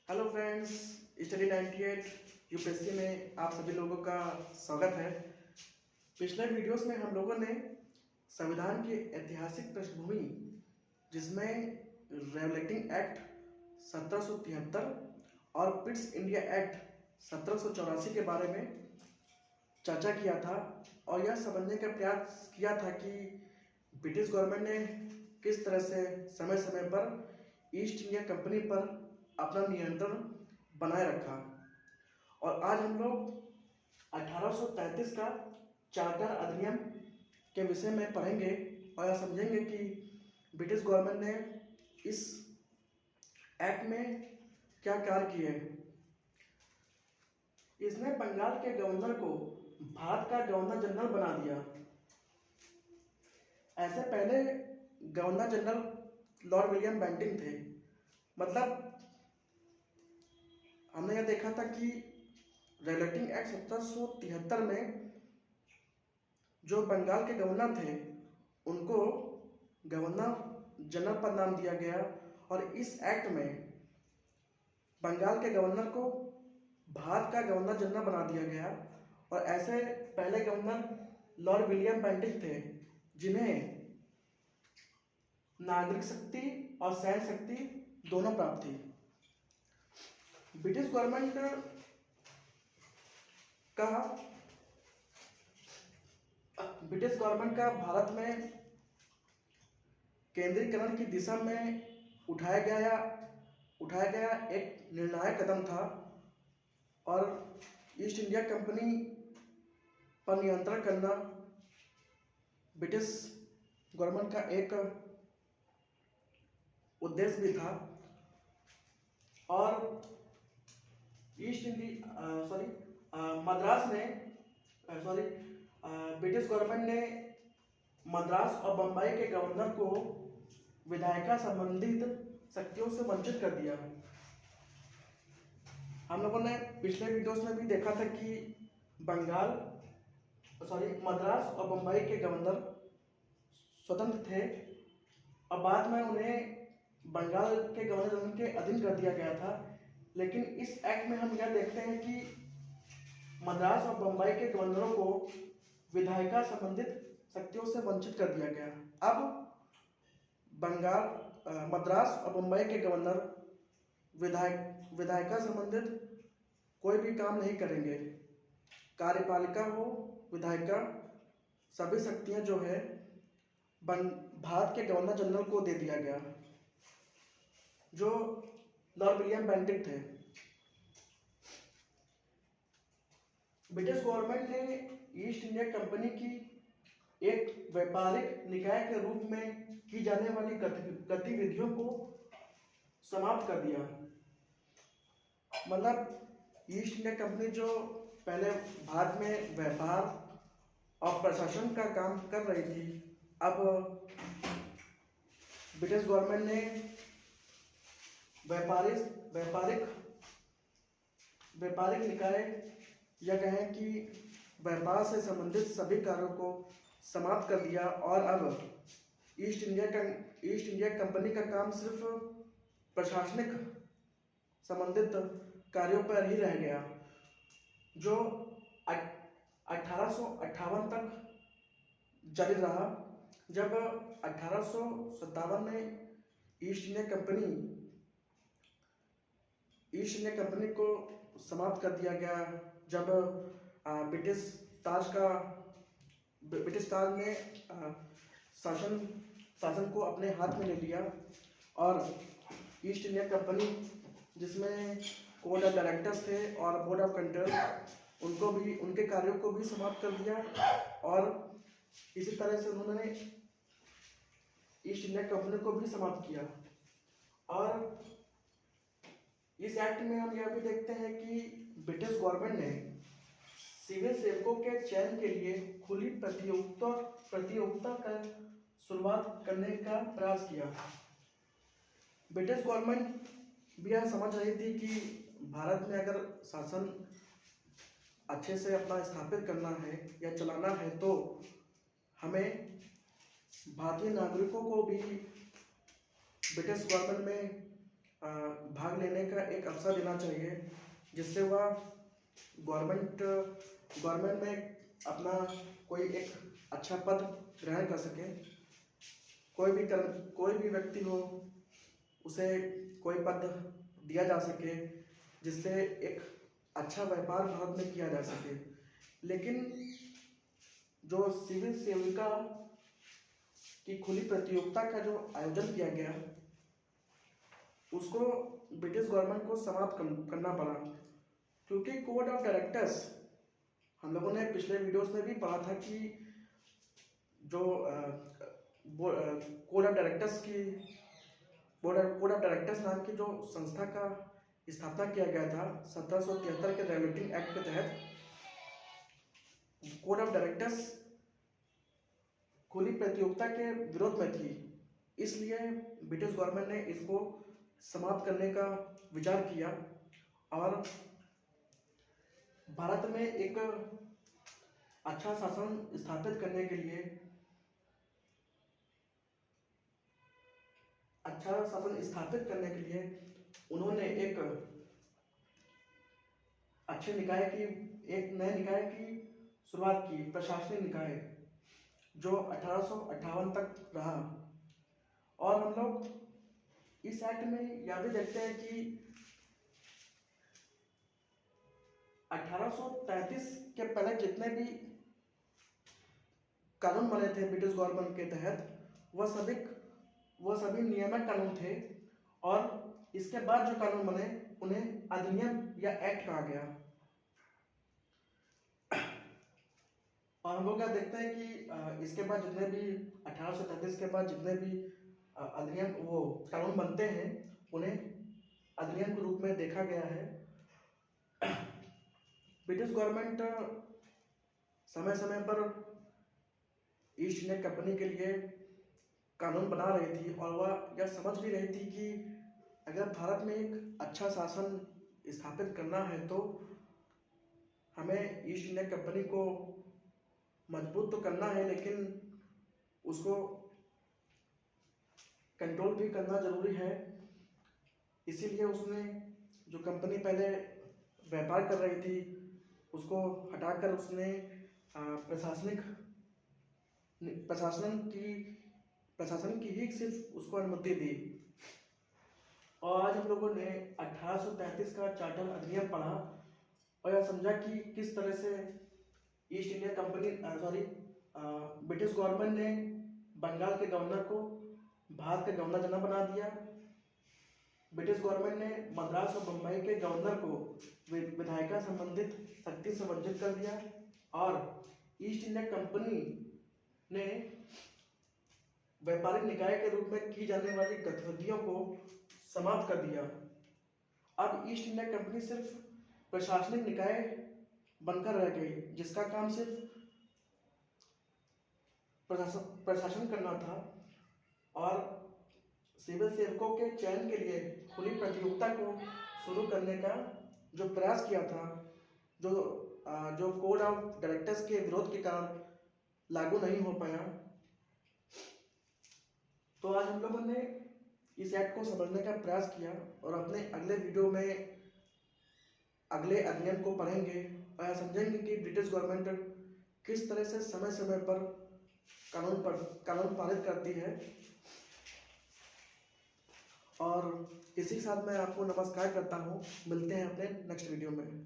Hello friends, study 98 UPSC में आप सभी लोगों का स्वागत है। पिछले वीडियोस में हम लोगों ने संविधान की ऐतिहासिक पृष्ठभूमि जिसमें रेगुलेटिंग एक्ट 1773 और पिट्स इंडिया एक्ट 1784 के बारे में चर्चा किया था और यह समझने का प्रयास किया था कि ब्रिटिश गवर्नमेंट ने किस तरह से समय समय पर ईस्ट इंडिया कंपनी पर अपना नियंत्रण बनाए रखा। और आज हम लोग 1833 का चार्टर अधिनियम के विषय में पढ़ेंगे और यह समझेंगे कि ब्रिटिश गवर्नमेंट ने इस एक्ट में क्या कार्य किए। इसने बंगाल के गवर्नर को भारत का गवर्नर जनरल बना दिया। ऐसे पहले governor general lord William Bentinck थे। मतलब हमने यह देखा था कि रेगुलेटिंग एक्ट 1773 में जो बंगाल के गवर्नर थे उनको गवर्नर जनरल पद नाम दिया गया और इस एक्ट में बंगाल के गवर्नर को भारत का गवर्नर जनरल बना दिया गया। और ऐसे पहले गवर्नर लॉर्ड विलियम बेंटिंग थे जिन्हें नागरिक शक्ति और सैन्य शक्ति दोनों प्राप्त थी। ब्रिटिश गवर्नमेंट का भारत में केंद्रीकरण की दिशा में उठाया गया एक निर्णायक कदम था और ईस्ट इंडिया कंपनी पर नियंत्रण करना ब्रिटिश गवर्नमेंट का एक उद्देश्य भी था। और ब्रिटिश गवर्नमेंट ने मद्रास और बम्बई के गवर्नर को विधायिका संबंधित शक्तियों से वंचित कर दिया। हम लोगों ने पिछले वीडियोस में भी देखा था कि मद्रास और बम्बई के गवर्नर स्वतंत्र थे और बाद में उन्हें बंगाल के गवर्नर जनरल के अधीन कर दिया गया था। लेकिन इस एक्ट में हम यह देखते हैं कि मद्रास और बम्बई के गवर्नरों को विधायिका संबंधित शक्तियों से वंचित कर दिया गया। अब मद्रास और बम्बई के गवर्नर विधायिका संबंधित कोई भी काम नहीं करेंगे। कार्यपालिका हो विधायिका सभी शक्तियां जो है भारत के गवर्नर जनरल को दे दिया गया जो लॉर्ड विलियम बेंटिंग थे। ब्रिटिश गवर्नमेंट ने ईस्ट इंडिया कंपनी की एक व्यापारिक निकाय के रूप में की जाने वाली गतिविधियों को समाप्त कर दिया। मतलब ईस्ट इंडिया कंपनी जो पहले भारत में व्यापार और प्रशासन का काम कर रही थी, अब ब्रिटिश गवर्नमेंट ने व्यापारिक निकाय या कहें कि व्यापार से संबंधित सभी कार्यों को समाप्त कर दिया। और अब ईस्ट इंडिया कंपनी का काम सिर्फ प्रशासनिक संबंधित कार्यों पर ही रह गया, जो 1858 तक जारी रहा। जब 1857 में ईस्ट इंडिया कंपनी को समाप्त कर दिया गया, जब ब्रिटिश ताज ने शासन को अपने हाथ में ले लिया और ईस्ट इंडिया कंपनी जिसमें कोड ऑफ डायरेक्टर्स थे और बोर्ड ऑफ कंट्रोल उनके कार्यों को भी समाप्त कर दिया। और इसी तरह से उन्होंने ईस्ट इंडिया कंपनी को भी समाप्त किया। और इस एक्ट में हम यह भी देखते हैं कि ब्रिटिश गवर्नमेंट ने सिविल सेवकों के चयन के लिए खुली प्रतियोगिता का शुरुआत करने का प्रयास किया। ब्रिटिश गवर्नमेंट भी यह समझ रही थी कि भारत में अगर शासन अच्छे से अपना स्थापित करना है या चलाना है तो हमें भारतीय नागरिकों को भी ब्रिटिश गवर्नमेंट में भाग लेने का एक अवसर देना चाहिए, जिससे वह गवर्नमेंट में अपना कोई एक अच्छा पद ग्रहण कर सके। कोई भी व्यक्ति हो, उसे कोई पद दिया जा सके जिससे एक अच्छा व्यापार भारत में किया जा सके। लेकिन जो सिविल सेविका की खुली प्रतियोगिता का जो आयोजन किया गया, उसको ब्रिटिश गवर्नमेंट को समाप्त करना पड़ा, क्योंकि कोड ऑफ डायरेक्टर्स, हम लोगों ने पिछले वीडियोस में भी पढ़ा था कि जो कोड ऑफ डायरेक्टर्स नाम की जो संस्था का स्थापना किया गया था 1773 के रेगुलेटिंग एक्ट के तहत, कोड ऑफ डायरेक्टर्स खुली प्रतियोगिता के विरोध में थी। इसलिए ब्रिटिश गवर्नमेंट ने इसको समाप्त करने का विचार किया और भारत में एक अच्छा शासन स्थापित करने के लिए उन्होंने एक नए निकाय की शुरुआत की, प्रशासनिक निकाय, जो 1858 तक रहा। और हम लोग इस एक्ट में यह भी देखते हैं कि 1833 के पहले जितने भी कानून बने थे ब्रिटिश गवर्नमेंट के तहत, वह सभी नियामक कानून थे, और इसके बाद जो कानून बने उन्हें अधिनियम या एक्ट कहा गया। और हम लोग क्या देखते हैं कि इसके बाद जितने भी 1833 के बाद जितने भी अधिनियम वो कानून बनते हैं, उन्हें अधिनियम के रूप में देखा गया है। ब्रिटिश गवर्नमेंट समय समय पर ईस्ट इंडिया कंपनी के लिए कानून बना रही थी, और वह यह समझ भी रही थी कि अगर भारत में एक अच्छा शासन स्थापित करना है तो हमें ईस्ट इंडिया कंपनी को मजबूत तो करना है, लेकिन उसको कंट्रोल भी करना जरूरी है। इसीलिए उसने जो कंपनी पहले व्यापार कर रही थी, उसको हटाकर उसने प्रशासन की ही सिर्फ उसको अनुमति दी। और आज हम लोगों ने 1833 का चार्टर अधिनियम पढ़ा और यह समझा कि किस तरह से east India company British government ने बंगाल के गवर्नर को भारत का गवर्नर जनरल बना दिया। ब्रिटिश गवर्नमेंट ने मद्रास और बम्बई के गवर्नर को विधायिका संबंधित शक्ति से वंचित कर दिया, और ईस्ट इंडिया कंपनी ने व्यापारिक निकाय के रूप में की जाने वाली गतिविधियों को समाप्त कर दिया। अब ईस्ट इंडिया कंपनी सिर्फ प्रशासनिक निकाय बनकर रह गई, जिसका काम सिर्फ प्रशासन करना था, और सिविल सेवकों के चयन के लिए खुली प्रतियोगिता को शुरू करने का जो प्रयास किया था, जो कोड ऑफ डायरेक्टर्स के विरोध के कारण लागू नहीं हो पाया। तो आज हम लोगों ने इस एक्ट को समझने का प्रयास किया, और अपने अगले वीडियो में अगले अधिनियम को पढ़ेंगे और समझेंगे कि ब्रिटिश गवर्नमेंट किस तरह से समय समय पर कानून पारित करती है। और इसी के साथ मैं आपको नमस्कार करता हूँ। मिलते हैं अपने नेक्स्ट वीडियो में।